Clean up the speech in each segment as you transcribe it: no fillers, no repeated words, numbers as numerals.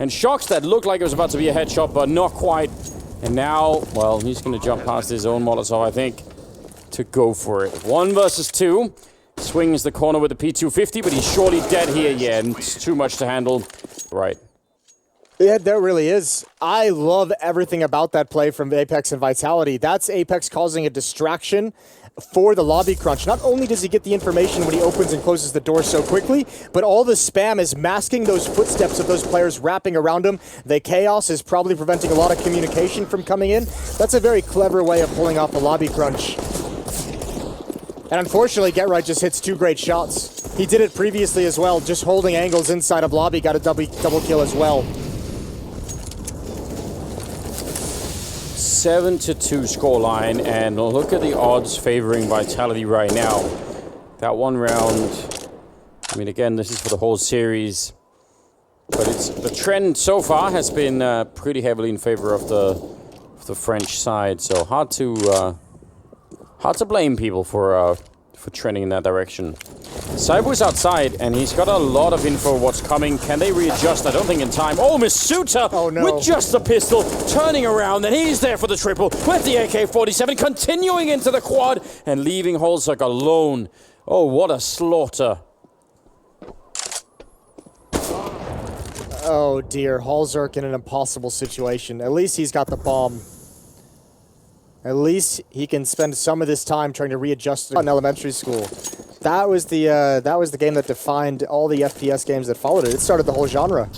And Shocks that looked like it was about to be a headshot, but not quite. And now, well, he's going to jump past his own Molotov, I think, to go for it. 1 versus 2. Swings the corner with the P250, but he's surely dead here. Yeah, and it's too much to handle. Right. Yeah, there really is. I love everything about that play from Apex and Vitality. That's Apex causing a distraction for the lobby crunch. Not only does he get the information when he opens and closes the door so quickly, but all the spam is masking those footsteps of those players wrapping around him. The chaos is probably preventing a lot of communication from coming in. That's a very clever way of pulling off a lobby crunch. And unfortunately, GetRight just hits 2 great shots. He did it previously as well, just holding angles inside of lobby, got a double kill as well. 7-2 scoreline, and look at the odds favoring Vitality right now. That one round, I mean, again, this is for the whole series, but the trend so far has been pretty heavily in favor of the French side. So hard to blame people for trending in that direction. Zywoo's outside, and he's got a lot of info what's coming. Can they readjust? I don't think in time. Oh, Masuta with just the pistol, turning around, and he's there for the triple with the AK-47, continuing into the quad, and leaving hltv alone. Oh, what a slaughter. Oh dear, hltv in an impossible situation. At least he's got the bomb. At least he can spend some of this time trying to readjust in elementary school. That was the game that defined all the FPS games that followed it. It started the whole genre.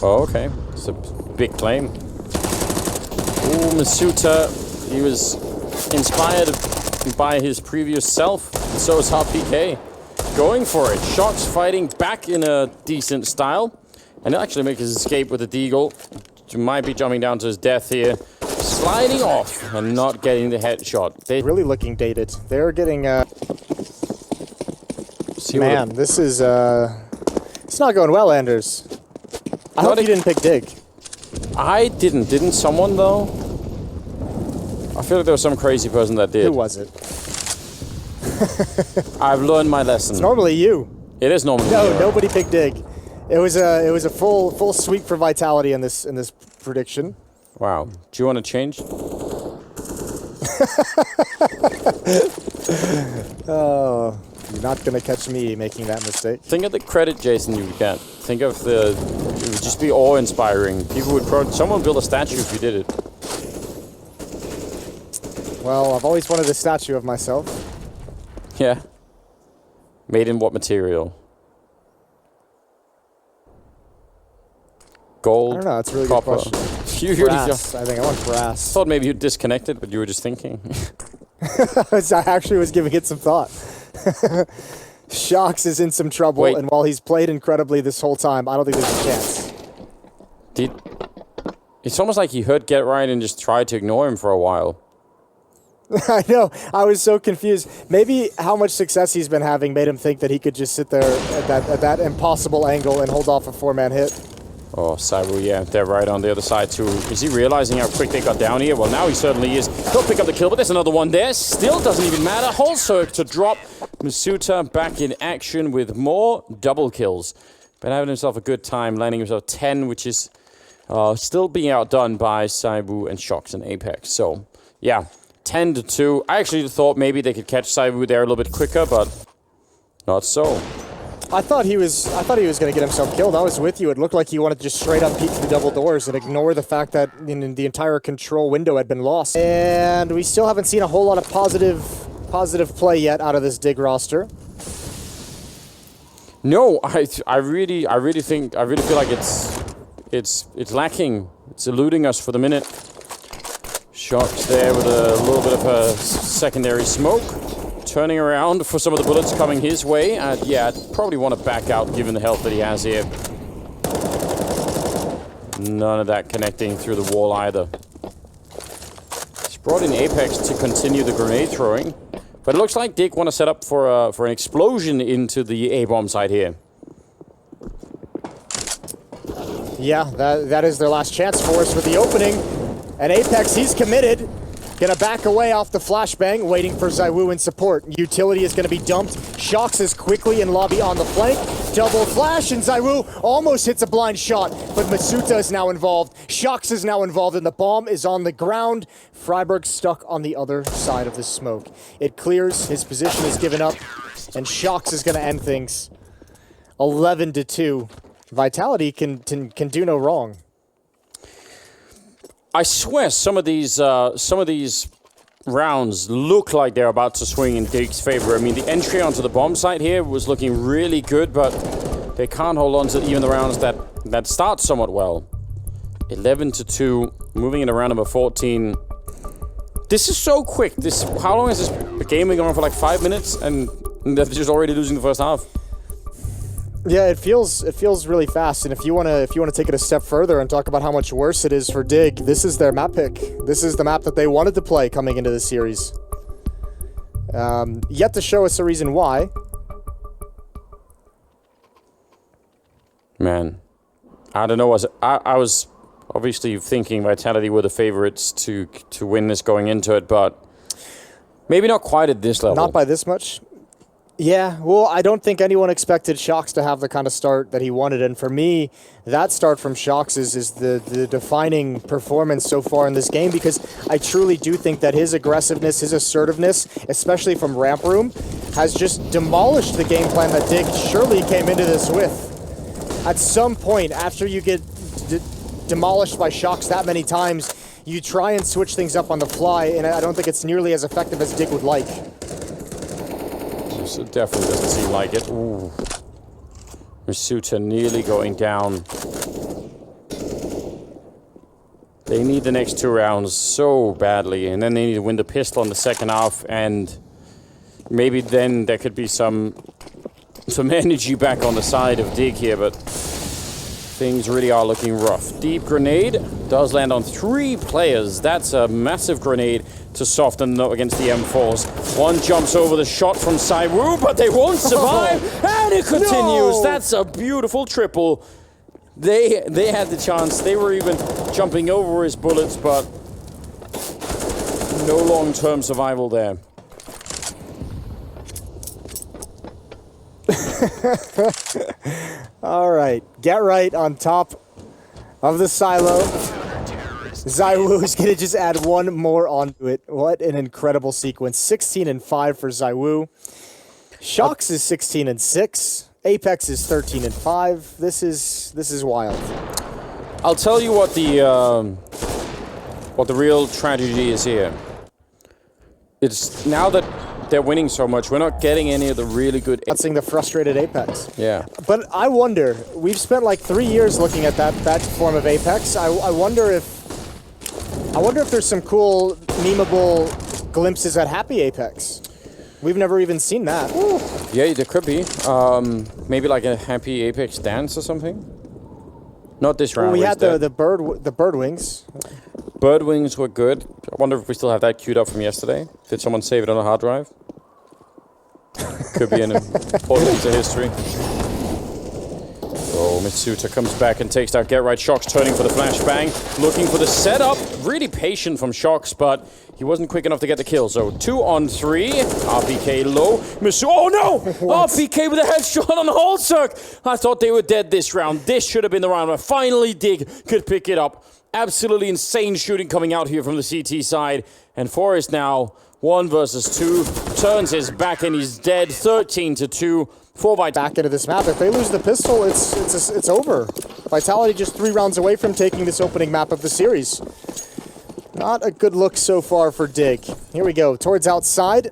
Oh, okay. It's a big claim. Ooh, Masuta, he was inspired by his previous self. So is HPK. Going for it. Shocks fighting back in a decent style. And he'll actually make his escape with the deagle. He might be jumping down to his death here. Sliding off and not getting the headshot. They really looking dated. They're getting man, this is it's not going well, Anders. I hope you didn't pick Dig. I didn't. Didn't someone though? I feel like there was some crazy person that did. Who was it? I've learned my lesson. It's normally you. It is normally No, you. nobody picked Dig. It was a full sweep for Vitality in this prediction. Wow. Do you want to change? Oh, you're not going to catch me making that mistake. Think of the credit, Jason, you get. Think of it would just be awe-inspiring. People would someone build a statue if you did it. Well, I've always wanted a statue of myself. Yeah. Made in what material? Gold, I don't know, that's a really copper. good question. Brass. I think I want brass. Thought maybe you disconnected, but you were just thinking. I actually was giving it some thought. Shocks is in some trouble, and while he's played incredibly this whole time, I don't think there's a chance. It's almost like he heard GetRight and just tried to ignore him for a while. I know. I was so confused. Maybe how much success he's been having made him think that he could just sit there at that impossible angle and hold off a 4-man hit. Oh, Zywoo, yeah, they're right on the other side too. Is he realizing how quick they got down here? Well, now he certainly is. He'll pick up the kill, but there's another one there. Still doesn't even matter. hltv to drop. Masuta back in action with more double kills. Been having himself a good time, landing himself 10, which is still being outdone by Zywoo and Shocks and Apex. So, yeah, 10-2. I actually thought maybe they could catch Zywoo there a little bit quicker, but not so. I thought he was going to get himself killed. I was with you. It looked like he wanted to just straight up peek through the double doors and ignore the fact that the entire control window had been lost. And we still haven't seen a whole lot of positive play yet out of this Dig roster. No, I really feel like it's lacking. It's eluding us for the minute. Shocks there with a little bit of a secondary smoke. Turning around for some of the bullets coming his way. Yeah, I'd probably want to back out given the health that he has here. None of that connecting through the wall either. He's brought in Apex to continue the grenade throwing. But it looks like Dig want to set up for an explosion into the A-bomb side here. Yeah, that is their last chance for us with the opening. And Apex, he's committed. Gonna back away off the flashbang, waiting for Zywoo in support. Utility is gonna be dumped. Shocks is quickly in lobby on the flank. Double flash, and Zywoo almost hits a blind shot, but Masuta is now involved. Shox is now involved, and the bomb is on the ground. Freiburg stuck on the other side of the smoke. It clears, his position is given up, and Shox is going to end things. 11-2. Vitality can do no wrong. I swear some of these rounds look like they're about to swing in Dig's favor. I mean, the entry onto the bomb site here was looking really good, but they can't hold on to even the rounds that start somewhat well. 11-2, moving into round number 14. This is so quick. How long is this game been going for? Like 5 minutes, and they're just already losing the first half. Yeah, it feels really fast, and if you wanna take it a step further and talk about how much worse it is for Dig, this is their map pick. This is the map that they wanted to play coming into the series. Yet to show us a reason why. Man, I don't know. I was obviously thinking Vitality were the favorites to win this going into it, but maybe not quite at this level. Not by this much. Yeah, well, I don't think anyone expected Shox to have the kind of start that he wanted, and for me, that start from Shox is the defining performance so far in this game, because I truly do think that his aggressiveness, his assertiveness, especially from ramp room, has just demolished the game plan that Dig surely came into this with. At some point, after you get demolished by Shox that many times, you try and switch things up on the fly, and I don't think it's nearly as effective as Dig would like. So it definitely doesn't seem like it. Ooh. Masuta nearly going down. They need the next 2 rounds so badly, and then they need to win the pistol in the second half, and maybe then there could be some energy back on the side of Dig here, but things really are looking rough. Deep grenade does land on 3 players. That's a massive grenade to soften up against the M4s. One jumps over the shot from Zywoo, but they won't survive, and it continues. No. That's a beautiful triple. They had the chance. They were even jumping over his bullets, but no long-term survival there. All right, get right on top of the silo. Zywoo is going to just add one more onto it. What an incredible sequence. 16-5 for Zywoo. Shox is 16-6. Apex is 13-5. This is wild. I'll tell you what the real tragedy is here. It's now that they're winning so much, we're not getting any of the really good... That's the frustrated Apex. Yeah. But I wonder, we've spent like 3 years looking at that form of Apex. I wonder if there's some cool, memeable glimpses at Happy Apex. We've never even seen that. Ooh. Yeah, there could be. Maybe like a Happy Apex dance or something. Not this round. Well, we had the bird wings. Bird wings were good. I wonder if we still have that queued up from yesterday. Did someone save it on a hard drive? Could be an important to history. Oh, Masuta comes back and takes out Get Right. Shox turning for the flashbang, looking for the setup. Really patient from Shox, but he wasn't quick enough to get the kill. So 2 on 3. RPK low. Oh no! What? RPK with a headshot on Holzerk. I thought they were dead this round. This should have been the round where finally Dig could pick it up. Absolutely insane shooting coming out here from the CT side. And Forrest now 1 versus 2. Turns his back and he's dead. 13-2. 4 back into this map. If they lose the pistol, it's over. Vitality just 3 rounds away from taking this opening map of the series. Not a good look so far for Dig. Here we go. Towards outside.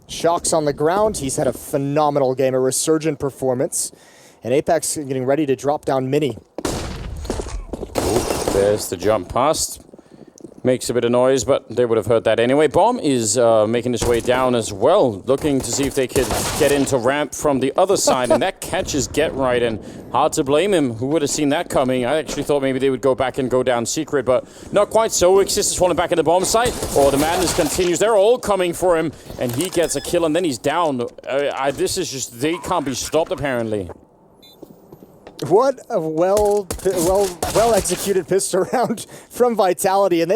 Shox on the ground. He's had a phenomenal game, a resurgent performance. And Apex getting ready to drop down Mini. There's the jump past. Makes a bit of noise, but they would have heard that anyway. Bomb is making his way down as well, looking to see if they could get into ramp from the other side, and that catches Get Right, and hard to blame him. Who would have seen that coming? I actually thought maybe they would go back and go down secret, but not quite so. Exist is falling back in the bomb site. Oh, the madness continues. They're all coming for him, and he gets a kill, and then he's down. This is just, they can't be stopped, apparently. What a well executed pistol round from Vitality, and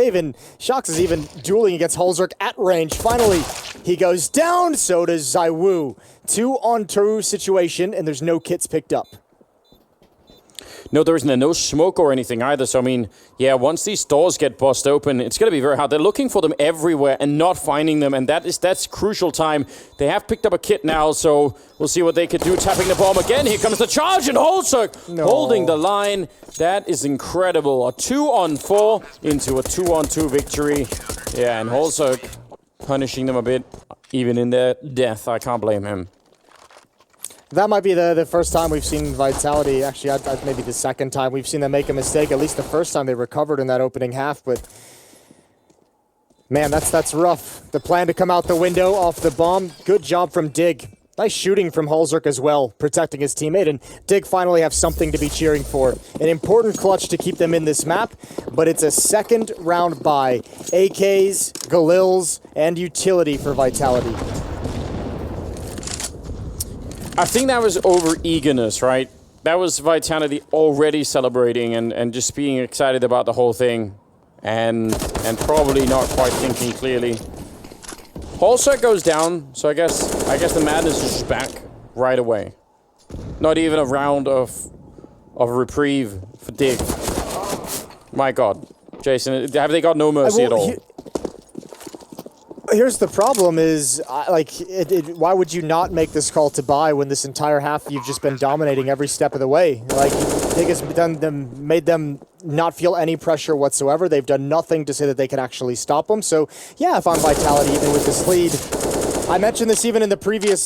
Shox is even dueling against Holzerk at range. Finally, he goes down. So does Zywoo. 2-on-2 situation, and there's no kits picked up. No, there isn't no smoke or anything either. So, I mean, yeah, once these doors get bust open, it's going to be very hard. They're looking for them everywhere and not finding them, and that's crucial time. They have picked up a kit now, so we'll see what they could do. Tapping the bomb again. Here comes the charge, and Holzerk holding the line. That is incredible. A 2-on-4 into a 2-on-2 victory. Yeah, and Holzerk punishing them a bit, even in their death. I can't blame him. That might be the first time we've seen Vitality, actually maybe the second time we've seen them make a mistake, at least the first time they recovered in that opening half, but man, that's rough. The plan to come out the window off the bomb, good job from Dig. Nice shooting from Holzerk as well, protecting his teammate, and Dig finally have something to be cheering for. An important clutch to keep them in this map, but it's a second round bye. AKs, Galils, and utility for Vitality. I think that was over-eagerness, right? That was Vitality already celebrating and just being excited about the whole thing. And probably not quite thinking clearly. Holzerk goes down, so I guess the madness is just back right away. Not even a round of reprieve for Dig. My God. Jason, have they got no mercy at all? Here's the problem is, why would you not make this call to buy when this entire half you've just been dominating every step of the way? Like, Dig has made them not feel any pressure whatsoever. They've done nothing to say that they can actually stop them. So, yeah, if I'm Vitality, even with this lead, I mentioned this even in the previous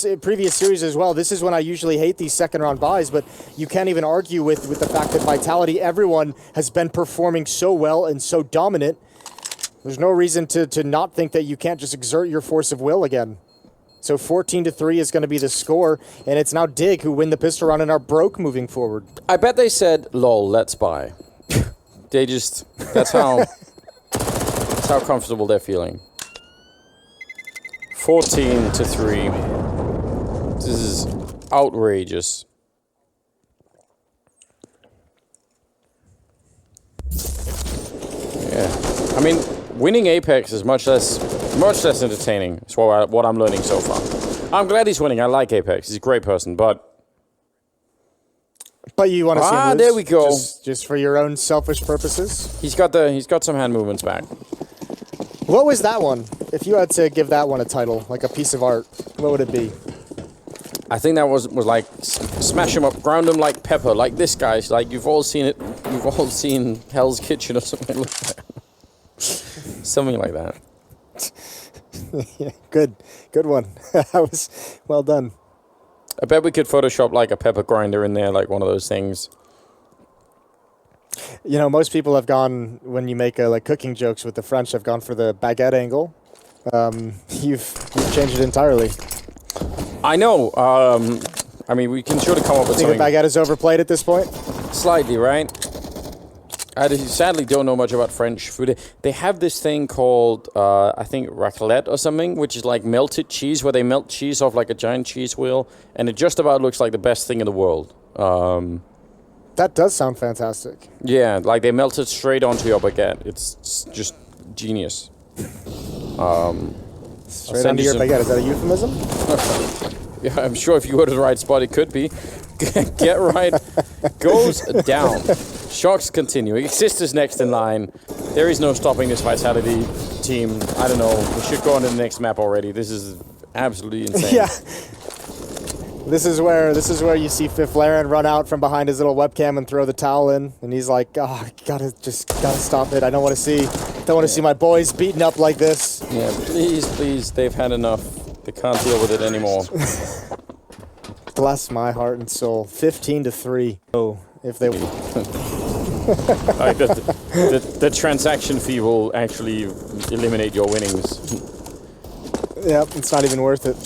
series as well. This is when I usually hate these second round buys, but you can't even argue with the fact that Vitality, everyone has been performing so well and so dominant. There's no reason to not think that you can't just exert your force of will again. So 14-3 is going to be the score, and it's now Dig who win the pistol round and are broke moving forward. I bet they said, lol, let's buy. They just, that's how comfortable they're feeling. 14-3. This is outrageous. Yeah. I mean, winning Apex is much less entertaining. That's what I'm learning so far. I'm glad he's winning. I like Apex. He's a great person, but you want to see him lose? There we go. Just for your own selfish purposes. He's got some hand movements back. What was that one? If you had to give that one a title, like a piece of art, what would it be? I think that was like smash him up, ground him like pepper, like this guy's. Like you've all seen it. You've all seen Hell's Kitchen or something like that. Something like that. Yeah, good one. That was well done. I bet we could Photoshop like a pepper grinder in there, like one of those things. You know, most people have gone, when you make like cooking jokes with the French, have gone for the baguette angle. You've changed it entirely. I know. I mean, we can sure to come up with something. Think the baguette is overplayed at this point? Slightly, right? I sadly don't know much about French food. They have this thing called, I think, raclette or something, which is like melted cheese, where they melt cheese off like a giant cheese wheel, and it just about looks like the best thing in the world. That does sound fantastic. Yeah, like they melt it straight onto your baguette. It's just genius. Straight onto your baguette, is that a euphemism? Yeah, I'm sure if you go to the right spot, it could be. Get right, goes down. Shocks continue. Exist is next in line. There is no stopping this Vitality team. I don't know. We should go on to the next map already. This is absolutely insane. Yeah. This is where you see Fifth Laren run out from behind his little webcam and throw the towel in, and he's like, "Oh, gotta stop it. I don't want to see my boys beaten up like this." Yeah, please, they've had enough. They can't deal with it anymore. Bless my heart and soul. 15-3. Oh, if they. Like the transaction fee will actually eliminate your winnings. Yep, it's not even worth it.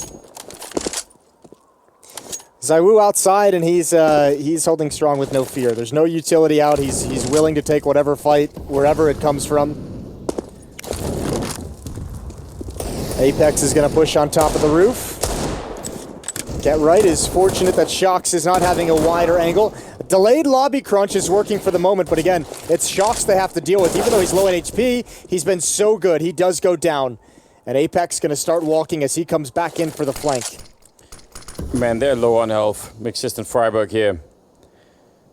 Zywoo outside, and he's holding strong with no fear. There's no utility out. He's willing to take whatever fight, wherever it comes from. Apex is going to push on top of the roof. Get Right is fortunate that Shox is not having a wider angle. Delayed lobby crunch is working for the moment, but again, it's Shocks they have to deal with. Even though he's low in HP, he's been so good. He does go down. And Apex going to start walking as he comes back in for the flank. Man, they're low on health. Mixist and Freiburg here.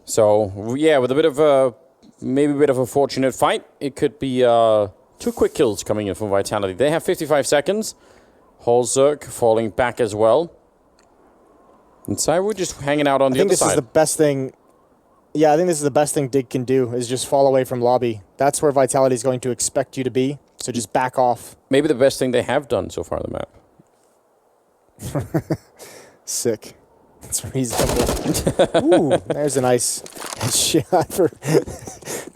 So, yeah, with a bit of a... maybe a bit of a fortunate fight, it could be 2 quick kills coming in from Vitality. They have 55 seconds. hltv falling back as well. And Zywoo just hanging out on the other side. I think this is the best thing... yeah, I think this is the best thing Dig can do, is just fall away from lobby. That's where Vitality is going to expect you to be. So just back off. Maybe the best thing they have done so far on the map. Sick. It's reasonable. Ooh, there's a nice shot for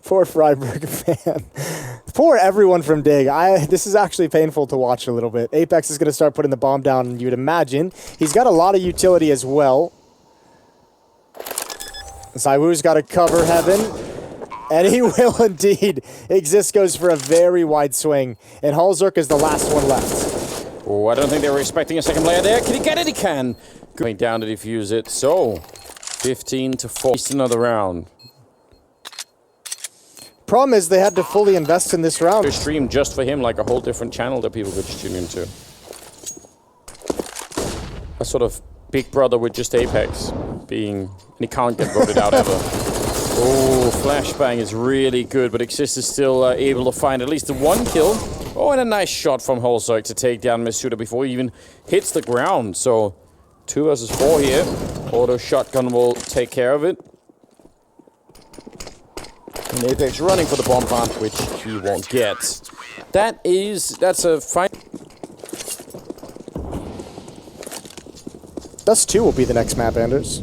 poor Freiburg fan. Poor everyone from Dig. This is actually painful to watch a little bit. Apex is going to start putting the bomb down, and you'd imagine. He's got a lot of utility as well. Zywoo's got to cover heaven. And he will indeed. Exist goes for a very wide swing. And hltv is the last one left. Oh, I don't think they were expecting a second player there. Can he get it? He can. Going down to defuse it. So, 15 to 4. Just another round. Problem is they had to fully invest in this round. Stream just for him, like a whole different channel that people could tune into. A sort of big brother with just Apex being... and he can't get voted out ever. Oh, flashbang is really good, but Exist is still able to find at least the 1 kill. Oh, and a nice shot from hltv to take down masuda before he even hits the ground. So, 2 versus 4 here. Auto shotgun will take care of it. And Apex running for the bomb plant, which he won't get. That's a fight. Dust 2 will be the next map, Anders.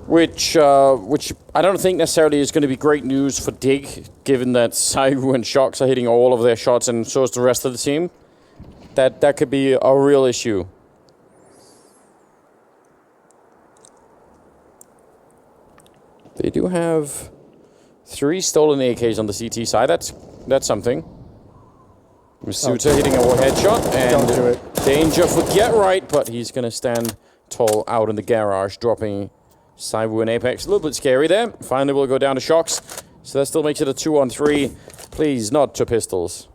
Which I don't think necessarily is going to be great news for Dig, given that Zywoo and Shocks are hitting all of their shots, and so is the rest of the team. That could be a real issue. They do have 3 stolen AKs on the CT side. That's something. masuda hitting a headshot, and don't do it. Danger for Get Right, but he's going to stand tall out in the garage, dropping Zywoo and Apex. A little bit scary there. Finally, we'll go down to Shocks. So that still makes it a 2-on-3. Please, not 2 pistols.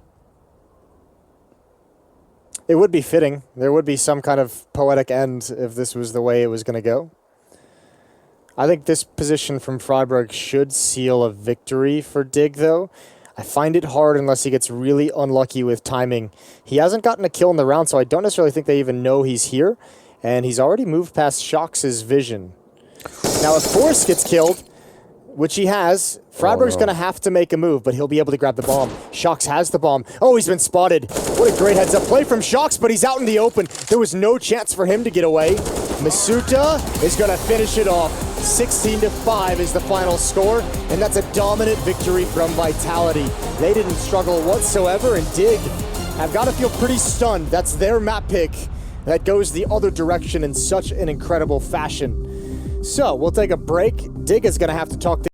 It would be fitting. There would be some kind of poetic end if this was the way it was going to go. I think this position from Freiburg should seal a victory for Dig, though. I find it hard unless he gets really unlucky with timing. He hasn't gotten a kill in the round, so I don't necessarily think they even know he's here. And he's already moved past Shocks' vision. Now, if Force gets killed, which he has, Freiburg's going to have to make a move, but he'll be able to grab the bomb. Shocks has the bomb. Oh, he's been spotted. What a great heads-up play from Shocks, but he's out in the open. There was no chance for him to get away. masuda is going to finish it off. 16-5 is the final score, and that's a dominant victory from Vitality. They didn't struggle whatsoever, and Dig have got to feel pretty stunned. That's their map pick that goes the other direction in such an incredible fashion. So, we'll take a break. Dig is going to have to talk to